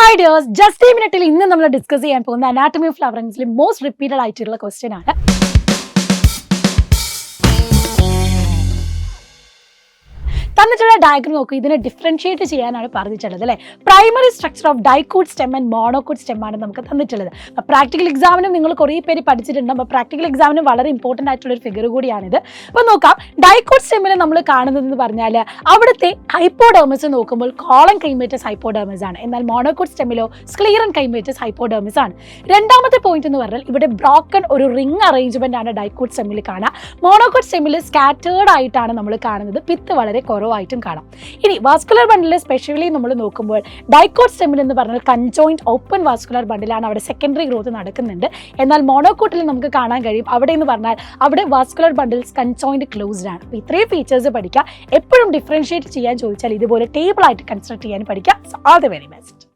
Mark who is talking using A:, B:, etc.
A: Hi dears, just ഈ മിനിറ്റിൽ ഇന്ന് നമ്മൾ ഡിസ്കസ് ചെയ്യാൻ പോകുന്ന അനാട്ടമി ഓഫ് ഫ്ലവറിംഗ്സിലെ മോസ്റ്റ് റിപ്പീറ്റഡ് ആയിട്ടുള്ള ക്വസ്റ്റ്യൻ ആണ്. തന്നിട്ടുള്ള ഡയഗ്രം നോക്കൂ, ഇതിനെ ഡിഫറൻഷിയേറ്റ് ചെയ്യാനാണ് പറഞ്ഞിട്ടുള്ളത് അല്ലേ. Primary structure of dicot stem and monocot stem ആണ് നമുക്ക് തന്നിട്ടുള്ളത്. അപ്പോൾ പ്രാക്ടിക്കൽ എക്സാമിനും നിങ്ങൾ കുറേ പേര് പഠിച്ചിട്ടുണ്ട്. അപ്പോൾ പ്രാക്ടിക്കൽ എക്സാമിനും വളരെ ഇമ്പോർട്ടൻ്റ് ആയിട്ടുള്ള ഒരു ഫിഗർ കൂടിയാണിത്. അപ്പോൾ നോക്കാം, ഡൈക്കൂട്ട് സ്റ്റെമ്മിൽ നമ്മൾ കാണുന്നതെന്ന് പറഞ്ഞാൽ അവിടുത്തെ ഹൈപ്പോഡെർമിസ് നോക്കുമ്പോൾ കോളൻ കൈമേറ്റസ് ഹൈപ്പോഡെർമിസ് ആണ്. എന്നാൽ മോണോക്കൂട്ട് സ്റ്റെമ്മിലോ സ്ക്ലീറൻ കൈമേറ്റസ് ഹൈപ്പോഡെർമിസ് ആണ്. രണ്ടാമത്തെ പോയിന്റ് എന്ന് പറഞ്ഞാൽ ഇവിടെ ബ്രോക്കൺ ഒരു റിംഗ് അറേഞ്ച്മെന്റ് ആണ് ഡൈക്കൂട്ട് സ്റ്റെമ്മിൽ കാണാം. മോണോക്കൂട്ട് സ്റ്റെമ്മിൽ സ്കാറ്റേർഡ് ആയിട്ടാണ് നമ്മൾ കാണുന്നത്. പിത്ത് വളരെ കുറവായിട്ടും കാണാം. ഇനി വാസ്കുലർ ബണ്ടിൽ സ്പെഷ്യലി നമ്മൾ നോക്കുമ്പോൾ ഡൈക്കോട്ട് സ്റ്റെമ്മിൽ എന്ന് പറഞ്ഞാൽ കൺജോയിന്റ് ഓപ്പൺ വാസ്കുലർ ബണ്ടിലാണ്. അവിടെ സെക്കൻഡറി ഗ്രോത്ത് നടക്കുന്നുണ്ട്. എന്നാൽ മോണോക്കൂട്ടിൽ നമുക്ക് കാണാൻ കഴിയും അവിടെ എന്ന് പറഞ്ഞാൽ അവിടെ വാസ്കുലർ ബണ്ടിൽസ് കൺജോയിന്റ് ക്ലോസ്ഡ് ആണ്. അപ്പോൾ ഇത്രയും ഫീച്ചേഴ്സ് പഠിക്കുക. എപ്പോഴും ഡിഫറൻഷിയേറ്റ് ചെയ്യാൻ ചോദിച്ചാൽ ഇതുപോലെ ടേബിൾ ആയിട്ട് കൺസ്ട്രക്ട് ചെയ്യാൻ പഠിക്കുക. All the very best.